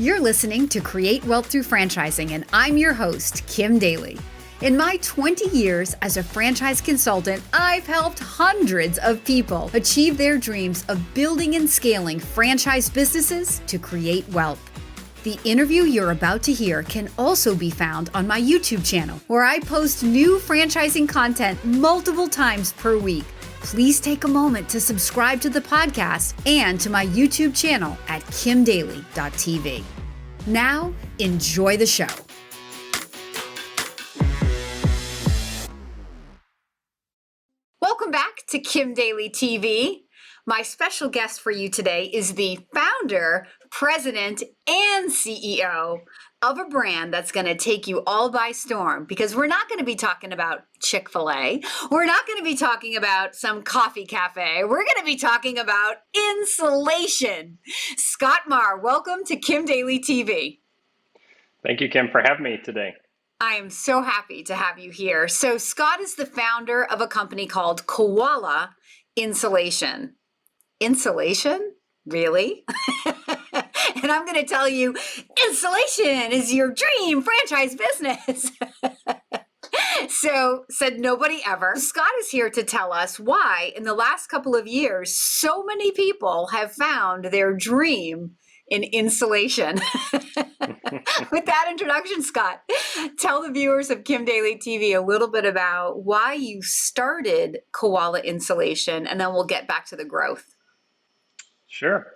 You're listening to Create Wealth Through Franchising, and I'm your host, Kim Daly. In my 20 years as a franchise consultant, I've helped hundreds of people achieve their dreams of building and scaling franchise businesses to create wealth. The interview you're about to hear can also be found on my YouTube channel, where I post new franchising content multiple times per week. Please take a moment to subscribe to the podcast and to my YouTube channel at kimdaly.tv. Now, enjoy the show. Welcome back to Kim Daly TV. My special guest for you today is the founder, president, and CEO of a brand that's going to take you all by storm, because we're not going to be talking about Chick-fil-A. We're not going to be talking about some coffee cafe. We're going to be talking about insulation. Scott Marr, welcome to Kim Daly TV. Thank you, Kim, for having me today. I am so happy to have you here. So Scott is the founder of a company called Koala Insulation. Insulation? Really? And I'm going to tell you, insulation is your dream franchise business. So said nobody ever. Scott is here to tell us why in the last couple of years, so many people have found their dream in insulation. With that introduction, Scott, tell the viewers of Kim Daly TV a little bit about why you started Koala Insulation, and then we'll get back to the growth. Sure.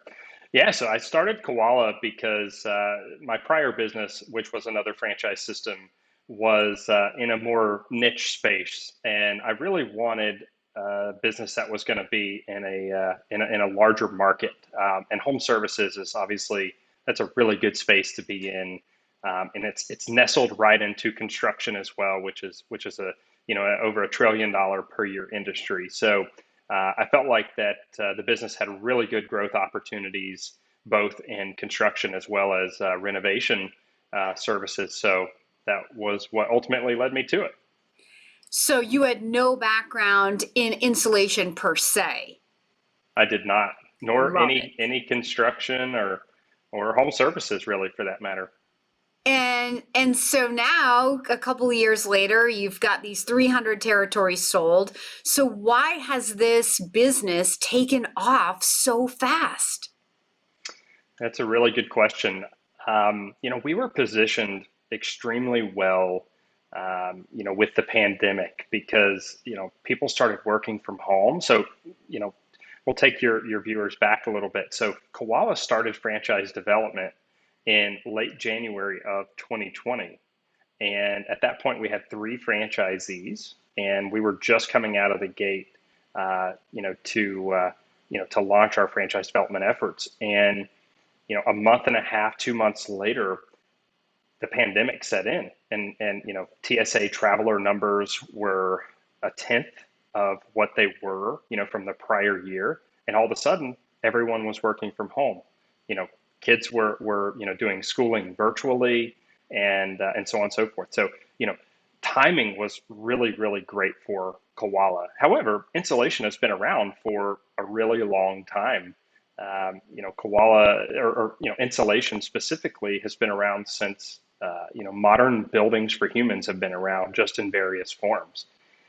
Yeah, so I started Koala because my prior business, which was another franchise system, was in a more niche space, and I really wanted a business that was going to be in a larger market. And home services is obviously that's a really good space to be in, and it's nestled right into construction as well, which is a over $1 trillion per year industry. So I felt like that the business had really good growth opportunities, both in construction as well as renovation services. So that was what ultimately led me to it. So you had no background in insulation per se? I did not, nor any construction or home services, really, for that matter. And so now, a couple of years later, you've got these 300 territories sold. So why has this business taken off so fast? That's a really good question. We were positioned extremely well, with the pandemic because, people started working from home. So, we'll take your viewers back a little bit. So Koala started franchise development in late January of 2020. And at that point, we had 3 franchisees, and we were just coming out of the gate, to launch our franchise development efforts. And, a month and a half, 2 months later, the pandemic set in, and TSA traveler numbers were a tenth of what they were, from the prior year. And all of a sudden, everyone was working from home. Kids were doing schooling virtually, and so on and so forth. So, timing was really, really great for Koala. However, insulation has been around for a really long time. Koala or insulation specifically has been around since modern buildings for humans have been around, just in various forms.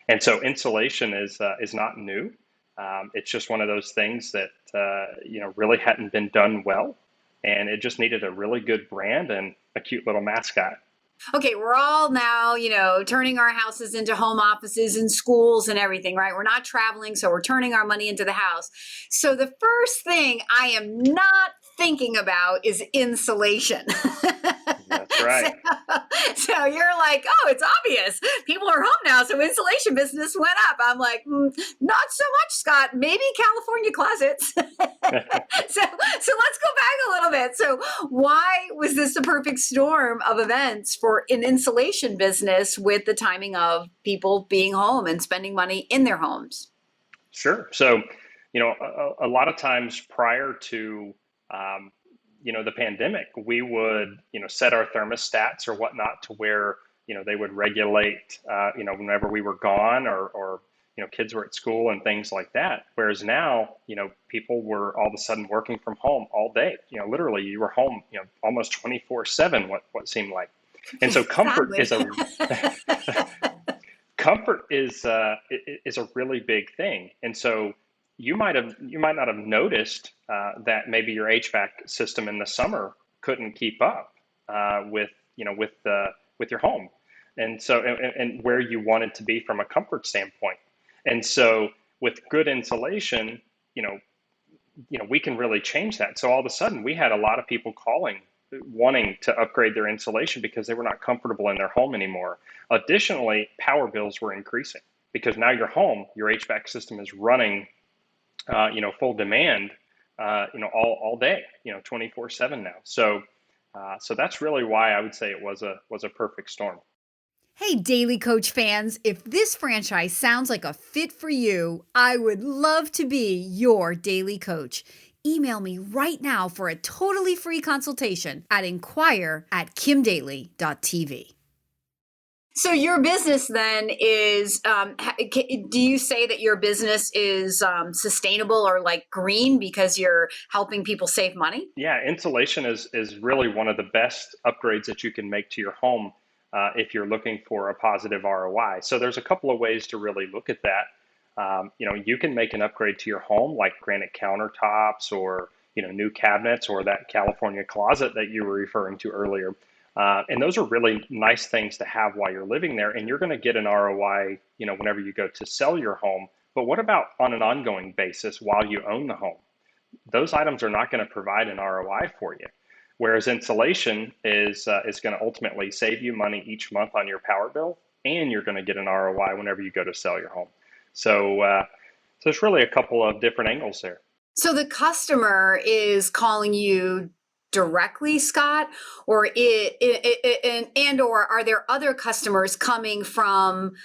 And so insulation is not new. It's just one of those things that really hadn't been done well, and it just needed a really good brand and a cute little mascot. Okay, we're all now, turning our houses into home offices and schools and everything, right? We're not traveling, so we're turning our money into the house. So the first thing I am not thinking about is insulation. That's right. So you're like, oh, it's obvious. People are home now, so insulation business went up. I'm like, not so much, Scott. Maybe California closets. So let's go back a little bit. So why was this a perfect storm of events for an insulation business with the timing of people being home and spending money in their homes? Sure. So, a lot of times prior to the pandemic, we would, set our thermostats or whatnot to where, they would regulate, whenever we were gone or kids were at school and things like that. Whereas now, people were all of a sudden working from home all day. Literally you were home, almost 24/7, what seemed like. And so Sadly. comfort is a really big thing. And so you might not have noticed that maybe your HVAC system in the summer couldn't keep up with your home, and so and where you wanted to be from a comfort standpoint. And so with good insulation, you know, we can really change that. So all of a sudden, we had a lot of people calling, wanting to upgrade their insulation because they were not comfortable in their home anymore. Additionally, power bills were increasing because now your home, your HVAC system is running, full demand, all day, 24/7 now. So that's really why I would say it was a perfect storm. Hey, Daily Coach fans, if this franchise sounds like a fit for you, I would love to be your daily coach. Email me right now for a totally free consultation at inquire@kimdaly.tv. So your business then is, do you say that your business is sustainable or like green because you're helping people save money? Yeah, insulation is really one of the best upgrades that you can make to your home if you're looking for a positive ROI. So there's a couple of ways to really look at that. You can make an upgrade to your home, like granite countertops or new cabinets or that California closet that you were referring to earlier. And those are really nice things to have while you're living there, and you're going to get an ROI, whenever you go to sell your home. But what about on an ongoing basis while you own the home? Those items are not going to provide an ROI for you. Whereas insulation is going to ultimately save you money each month on your power bill, and you're going to get an ROI whenever you go to sell your home. So it's really a couple of different angles there. So the customer is calling you directly, Scott, or or are there other customers coming from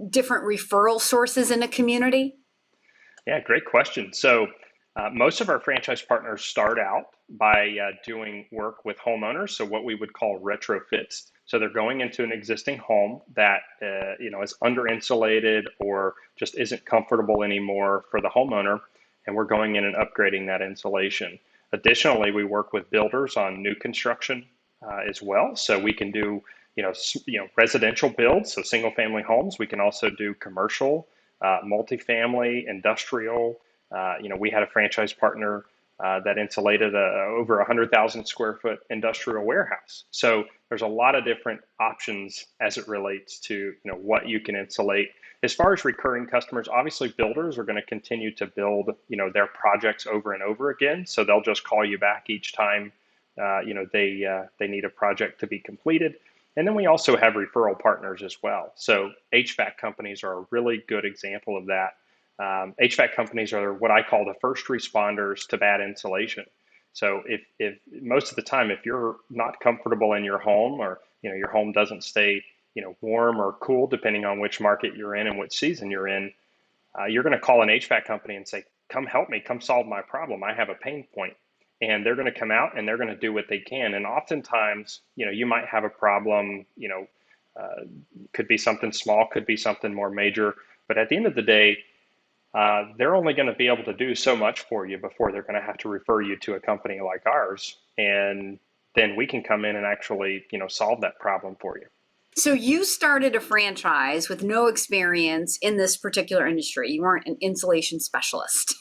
different referral sources in the community? Yeah, great question. So most of our franchise partners start out by doing work with homeowners, so what we would call retrofits. So they're going into an existing home that is under insulated or just isn't comfortable anymore for the homeowner, and we're going in and upgrading that insulation. Additionally, we work with builders on new construction as well. So we can do residential builds, so single family homes. We can also do commercial, multifamily, industrial. We had a franchise partner that insulated over 100,000 square foot industrial warehouse. So there's a lot of different options as it relates to what you can insulate. As far as recurring customers, obviously builders are going to continue to build their projects over and over again. So they'll just call you back each time they need a project to be completed. And then we also have referral partners as well. So HVAC companies are a really good example of that. HVAC companies are what I call the first responders to bad insulation. So if most of the time, if you're not comfortable in your home, or your home doesn't stay warm or cool, depending on which market you're in and which season you're in, you're going to call an HVAC company and say, come help me, come solve my problem. I have a pain point. And they're going to come out and they're going to do what they can. And oftentimes, you might have a problem, could be something small, could be something more major. But at the end of the day, they're only going to be able to do so much for you before they're going to have to refer you to a company like ours. And then we can come in and actually, solve that problem for you. So you started a franchise with no experience in this particular industry. You weren't an insulation specialist.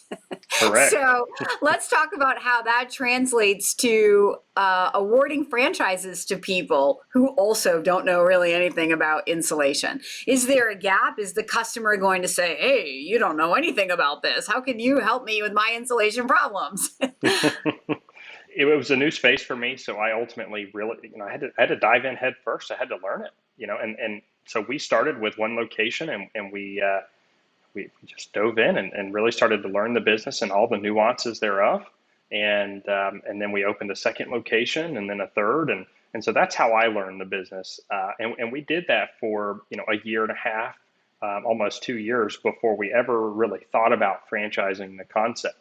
Correct. So let's talk about how that translates to awarding franchises to people who also don't know really anything about insulation. Is there a gap? Is the customer going to say, hey, you don't know anything about this. How can you help me with my insulation problems? It was a new space for me, so I ultimately really, I had to dive in head first. I had to learn it, and so we started with one location, and we just dove in and really started to learn the business and all the nuances thereof, and then we opened a second location and then a third, and so that's how I learned the business, and we did that for a year and a half, almost 2 years before we ever really thought about franchising the concept.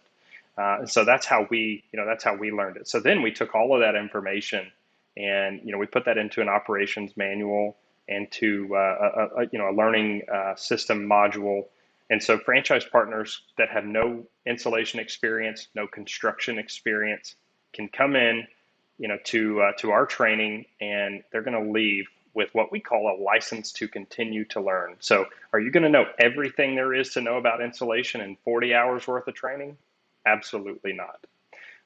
So that's how we learned it. So then we took all of that information and, we put that into an operations manual and to, a learning system module. And so franchise partners that have no insulation experience, no construction experience, can come in, to our training, and they're going to leave with what we call a license to continue to learn. So, are you going to know everything there is to know about insulation in 40 hours worth of training? Absolutely not.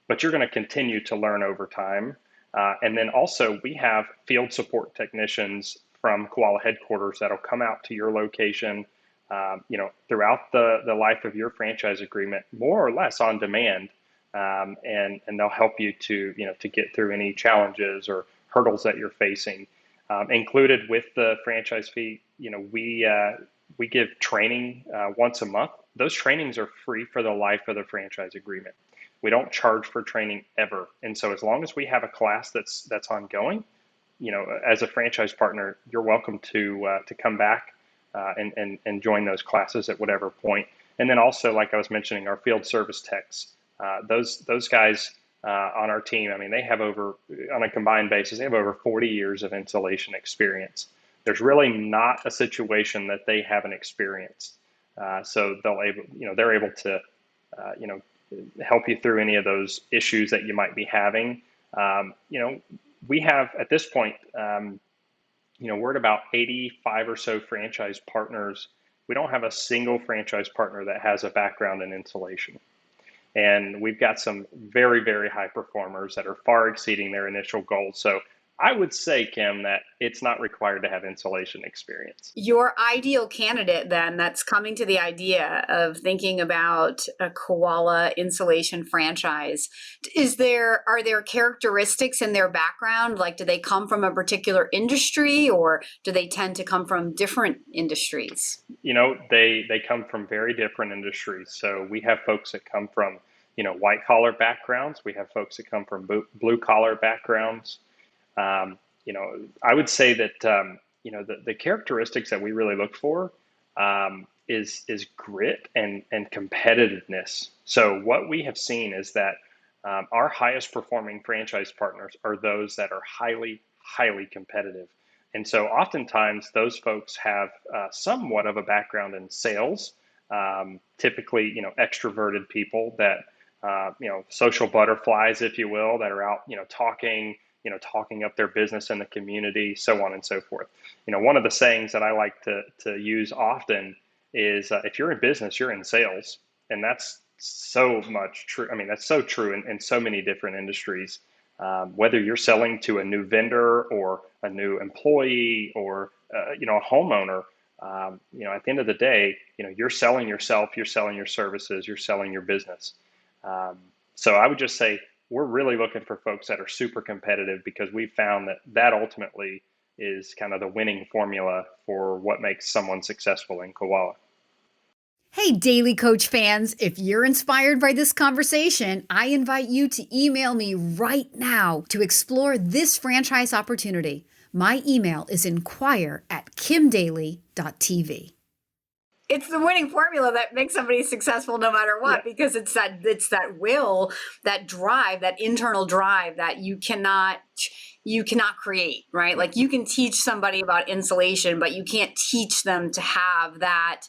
But you're going to continue to learn over time. And then also, we have field support technicians from Koala headquarters that'll come out to your location, throughout the life of your franchise agreement, more or less on demand, and they'll help you to get through any challenges or hurdles that you're facing. Included with the franchise fee, we give training once a month. Those trainings are free for the life of the franchise agreement. We don't charge for training ever, and so as long as we have a class that's ongoing, as a franchise partner, you're welcome to come back and join those classes at whatever point. And then also, like I was mentioning, our field service techs, those guys on our team, I mean, they have on a combined basis, they have over 40 years of insulation experience. There's really not a situation that they haven't experienced. So they're able to, help you through any of those issues that you might be having. We have at this point, we're at about 85 or so franchise partners. We don't have a single franchise partner that has a background in insulation. And we've got some very, very high performers that are far exceeding their initial goals. So I would say, Kim, that it's not required to have insulation experience. Your ideal candidate, then, that's coming to the idea of thinking about a Koala Insulation franchise, are there characteristics in their background? Like, do they come from a particular industry, or do they tend to come from different industries? They come from very different industries. So we have folks that come from, white collar backgrounds. We have folks that come from blue collar backgrounds. I would say that the characteristics that we really look for is grit and competitiveness. So what we have seen is that our highest performing franchise partners are those that are highly, highly competitive. And so oftentimes those folks have somewhat of a background in sales, typically, extroverted people that, social butterflies, if you will, that are out, talking up their business in the community, so on and so forth. One of the sayings that I like to use often is, if you're in business, you're in sales. And that's so much true. I mean, that's so true in so many different industries. Whether you're selling to a new vendor or a new employee or, a homeowner, at the end of the day, you're selling yourself, you're selling your services, you're selling your business. So I would just say, we're really looking for folks that are super competitive, because we've found that ultimately is kind of the winning formula for what makes someone successful in Koala. Hey, Daily Coach fans, if you're inspired by this conversation, I invite you to email me right now to explore this franchise opportunity. My email is inquire@kimdaly.tv. It's the winning formula that makes somebody successful no matter what, because it's that will, that drive, that internal drive that you cannot create, right? Like, you can teach somebody about insulation, but you can't teach them to have that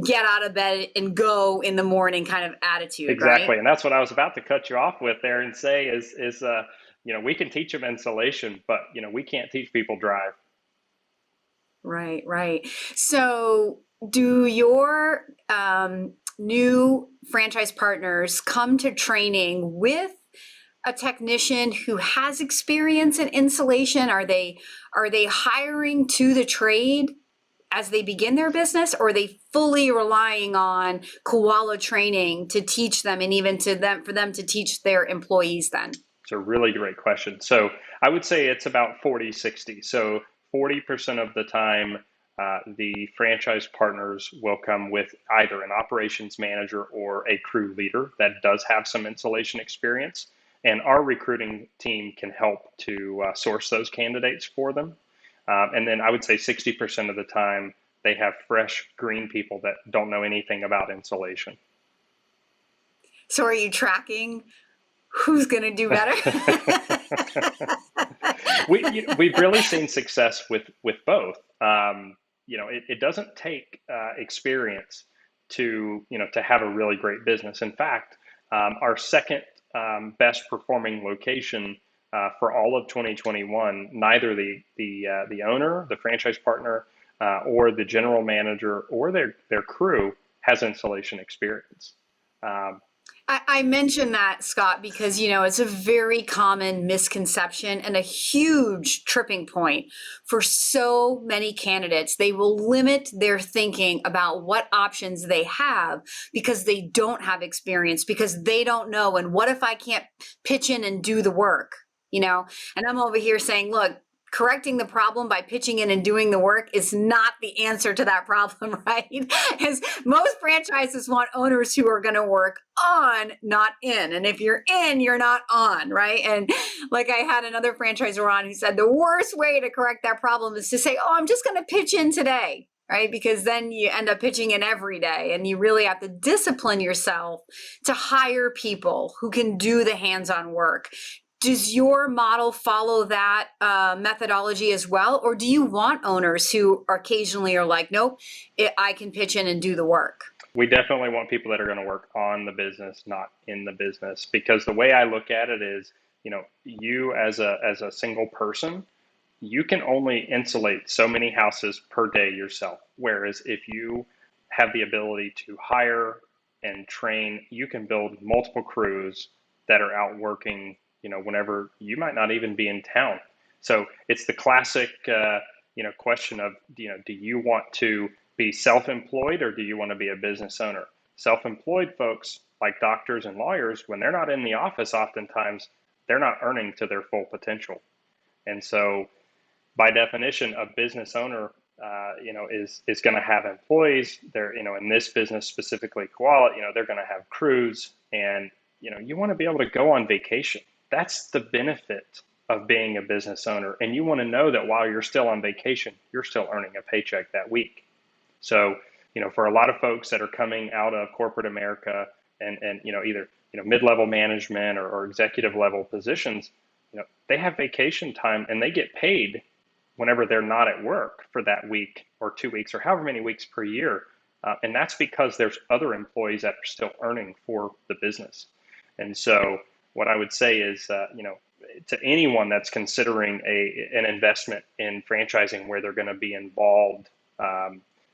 get out of bed and go in the morning kind of attitude. Exactly. Right? And that's what I was about to cut you off with there and say is we can teach them insulation, but we can't teach people drive. Right. So do your new franchise partners come to training with a technician who has experience in insulation? Are they hiring to the trade as they begin their business, or are they fully relying on Koala training to teach them, and even for them to teach their employees then? It's a really great question. So I would say it's about 40-60. So 40% of the time, the franchise partners will come with either an operations manager or a crew leader that does have some insulation experience. And our recruiting team can help to source those candidates for them. And then I would say 60% of the time, they have fresh green people that don't know anything about insulation. So are you tracking who's going to do better? We've really seen success with both. It doesn't take experience to have a really great business. In fact, our second best performing location for all of 2021, neither the owner, the franchise partner, or the general manager or their crew has insulation experience. Um, I mention that, Scott, because, it's a very common misconception and a huge tripping point for so many candidates. They will limit their thinking about what options they have because they don't have experience, because they don't know. And what if I can't pitch in and do the work? And I'm over here saying, look, correcting the problem by pitching in and doing the work is not the answer to that problem, right? Because most franchises want owners who are going to work on, not in. And if you're in, you're not on, right? And like I had another franchisor on who said the worst way to correct that problem is to say, oh, I'm just going to pitch in today. Right? Because then you end up pitching in every day, and you really have to discipline yourself to hire people who can do the hands-on work. Does your model follow that methodology as well? Or do you want owners who occasionally are like, nope, I can pitch in and do the work? we definitely want people that are going to work on the business, not in the business, because the way I look at it is, you as a single person, you can only insulate so many houses per day yourself. Whereas if you have the ability to hire and train, you can build multiple crews that are out working, whenever you might not even be in town. So it's the classic, question of, do you want to be self-employed or do you want to be a business owner? Self-employed folks, like doctors and lawyers, when they're not in the office, oftentimes they're not earning to their full potential. And so by definition, a business owner, is going to have employees. They're, in this business specifically, Koala, they're going to have crews, and you want to be able to go on vacation. That's the benefit of being a business owner, and you want to know that while you're still on vacation, you're still earning a paycheck that week. So, for a lot of folks that are coming out of corporate America and either mid-level management or executive level positions, they have vacation time and they get paid whenever they're not at work for that week or 2 weeks or however many weeks per year. And that's because there's other employees that are still earning for the business. And so what I would say is, to anyone that's considering an investment in franchising where they're going to be involved,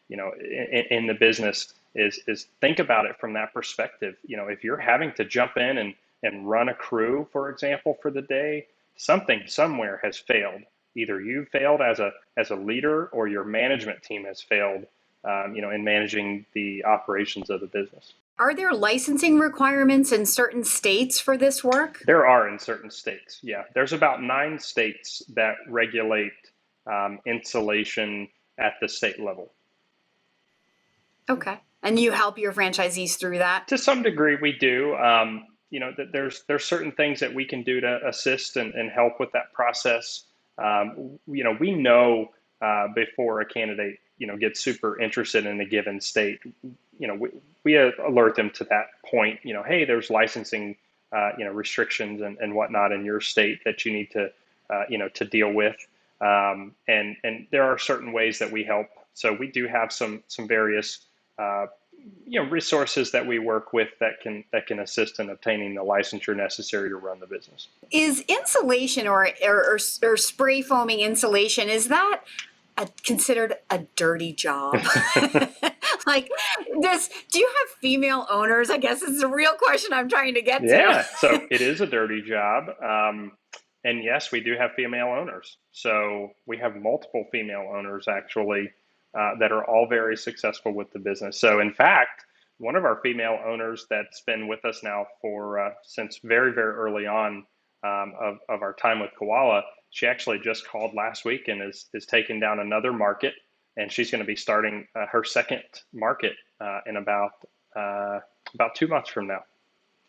in the business is think about it from that perspective. If you're having to jump in and run a crew, for example, for the day, something somewhere has failed. Either you failed as a leader or your management team has failed, in managing the operations of the business. Are there licensing requirements in certain states for this work? There are in certain states. Yeah, there's about 9 states that regulate insulation at the state level. Okay, and you help your franchisees through that? To some degree, we do. There's certain things that we can do to assist and help with that process. We know before a candidate, gets super interested in a given state, we alert them to that point, hey, there's licensing, restrictions and whatnot in your state that you need to, to deal with. And there are certain ways that we help. So we do have some various, resources that we work with that can assist in obtaining the licensure necessary to run the business. Is insulation or spray foaming insulation, is that considered a dirty job? Like, do you have female owners? I guess is the real question I'm trying to get to. Yeah, so it is a dirty job. And yes, we do have female owners. So we have multiple female owners actually that are all very successful with the business. So in fact, one of our female owners that's been with us now for since very, very early on of our time with Koala, she actually just called last week and is taking down another market, and she's going to be starting her second market in about 2 months from now.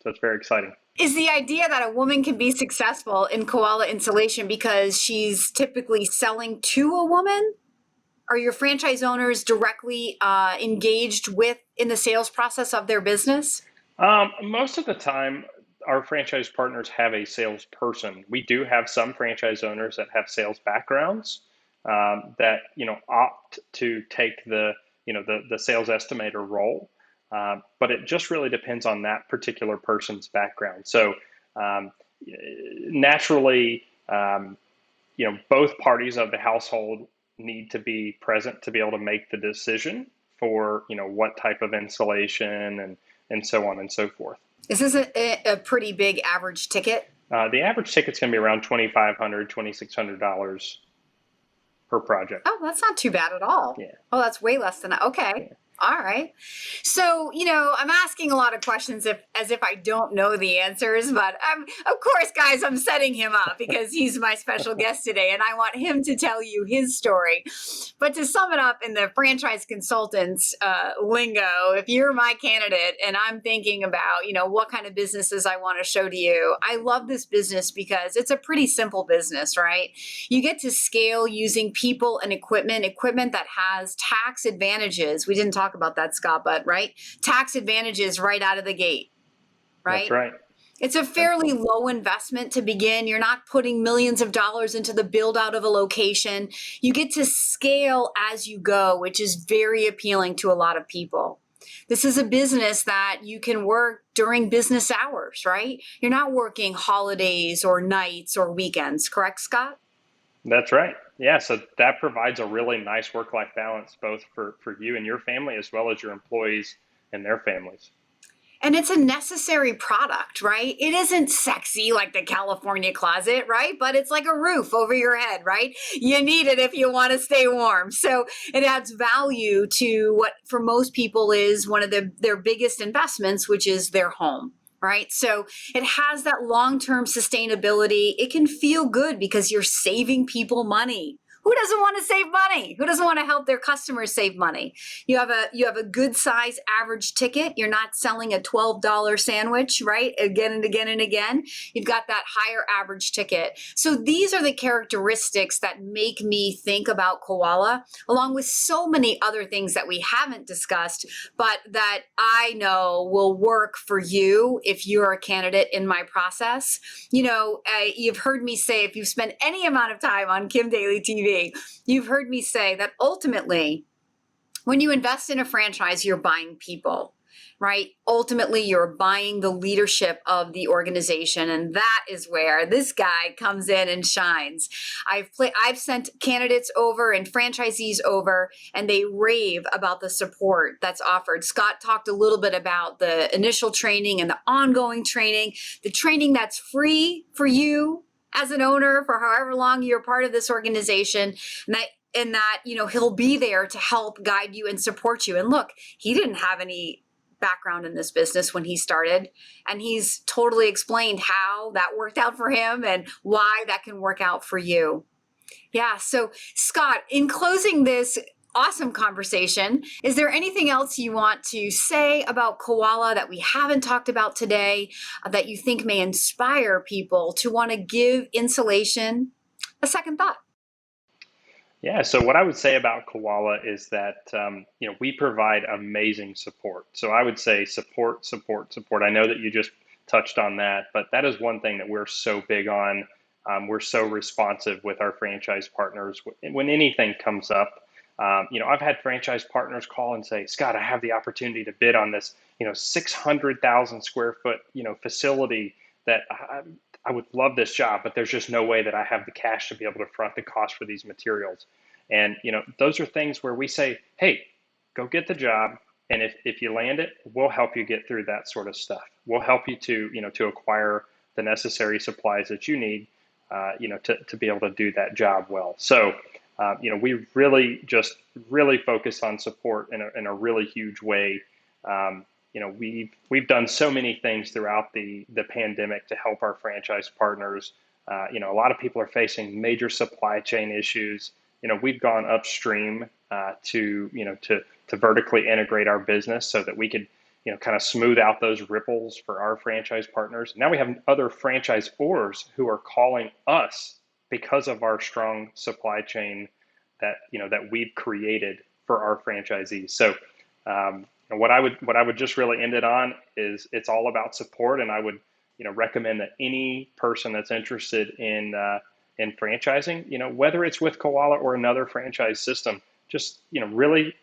So it's very exciting. Is the idea that a woman can be successful in Koala Insulation because she's typically selling to a woman? Are your franchise owners directly engaged in the sales process of their business? Most of the time, our franchise partners have a salesperson. We do have some franchise owners that have sales backgrounds that opt to take the sales estimator role. but it just really depends on that particular person's background. So um, naturally, both parties of the household need to be present to be able to make the decision for, what type of insulation and so on and so forth. Is this a pretty big average ticket? The average ticket's going to be around $2,500, $2,600 per project. Oh, that's not too bad at all. Yeah. Oh, that's way less than that. Okay. Yeah. All right. So, I'm asking a lot of questions as if I don't know the answers, but of course, guys, I'm setting him up because he's my special guest today and I want him to tell you his story. But to sum it up in the franchise consultants lingo, if you're my candidate and I'm thinking about, what kind of businesses I want to show to you, I love this business because it's a pretty simple business, right? You get to scale using people and equipment that has tax advantages. We didn't talk about that, Scott, but right? Tax advantages right out of the gate, right? That's right. It's a fairly low investment to begin. You're not putting millions of dollars into the build out of a location. You get to scale as you go, which is very appealing to a lot of people. This is a business that you can work during business hours, right? You're not working holidays or nights or weekends, correct, Scott? That's right. Yeah, so that provides a really nice work-life balance both for you and your family as well as your employees and their families. And it's a necessary product, right? It isn't sexy like the California closet, right? But it's like a roof over your head, right? You need it if you want to stay warm. So it adds value to what for most people is one of their biggest investments, which is their home. Right. So it has that long-term sustainability. It can feel good because you're saving people money. Who doesn't want to save money? Who doesn't want to help their customers save money? You have a good size average ticket. You're not selling a $12 sandwich, right? Again and again and again. You've got that higher average ticket. So these are the characteristics that make me think about Koala, along with so many other things that we haven't discussed, but that I know will work for you if you're a candidate in my process. You've heard me say, if you've spent any amount of time on Kim Daly TV, you've heard me say that ultimately, when you invest in a franchise, you're buying people, right? Ultimately, you're buying the leadership of the organization. And that is where this guy comes in and shines. I've sent candidates over and franchisees over, and they rave about the support that's offered. Scott talked a little bit about the initial training and the ongoing training, the training that's free for you as an owner for however long you're part of this organization, and that he'll be there to help guide you and support you. And look, he didn't have any background in this business when he started, and he's totally explained how that worked out for him and why that can work out for you. Yeah. So Scott, in closing this awesome conversation, is there anything else you want to say about Koala that we haven't talked about today that you think may inspire people to want to give insulation a second thought? Yeah, so what I would say about Koala is that we provide amazing support. So I would say support, support, support. I know that you just touched on that, but that is one thing that we're so big on. We're so responsive with our franchise partners when anything comes up. I've had franchise partners call and say, Scott, I have the opportunity to bid on this, 600,000 square foot, facility that I would love this job, but there's just no way that I have the cash to be able to front the cost for these materials. And, those are things where we say, hey, go get the job. And if you land it, we'll help you get through that sort of stuff. We'll help you to acquire the necessary supplies that you need, to be able to do that job well. So, we really focus on support in a really huge way. We've done so many things throughout the pandemic to help our franchise partners. A lot of people are facing major supply chain issues. We've gone upstream to vertically integrate our business so that we could kind of smooth out those ripples for our franchise partners. Now we have other franchisors who are calling us because of our strong supply chain that we've created for our franchisees. So what I would just really end it on is it's all about support, and I would recommend that any person that's interested in franchising, whether it's with Koala or another franchise system, just really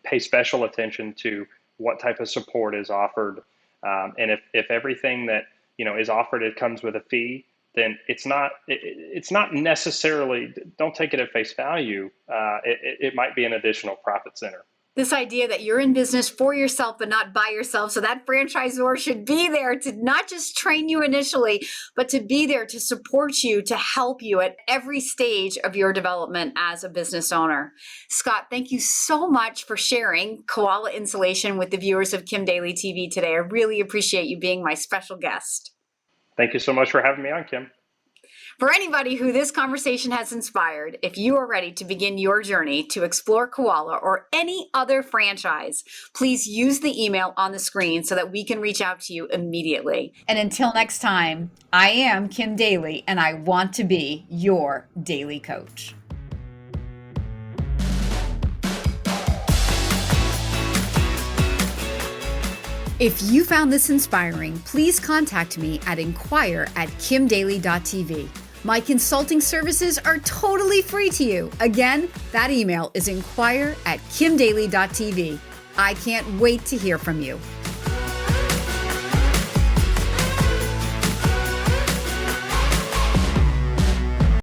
pay special attention to what type of support is offered. And if everything that, is offered, it comes with a fee, then it's not necessarily, don't take it at face value. It might be an additional profit center. This idea that you're in business for yourself but not by yourself. So that franchisor should be there to not just train you initially, but to be there to support you, to help you at every stage of your development as a business owner. Scott, thank you so much for sharing Koala Insulation with the viewers of Kim Daly TV today. I really appreciate you being my special guest. Thank you so much for having me on, Kim. For anybody who this conversation has inspired, if you are ready to begin your journey to explore Koala or any other franchise, please use the email on the screen so that we can reach out to you immediately. And until next time, I am Kim Daly, and I want to be your daily coach. If you found this inspiring, please contact me at inquire@kimdaly.tv. My consulting services are totally free to you. Again, that email is inquire@kimdaly.tv. I can't wait to hear from you.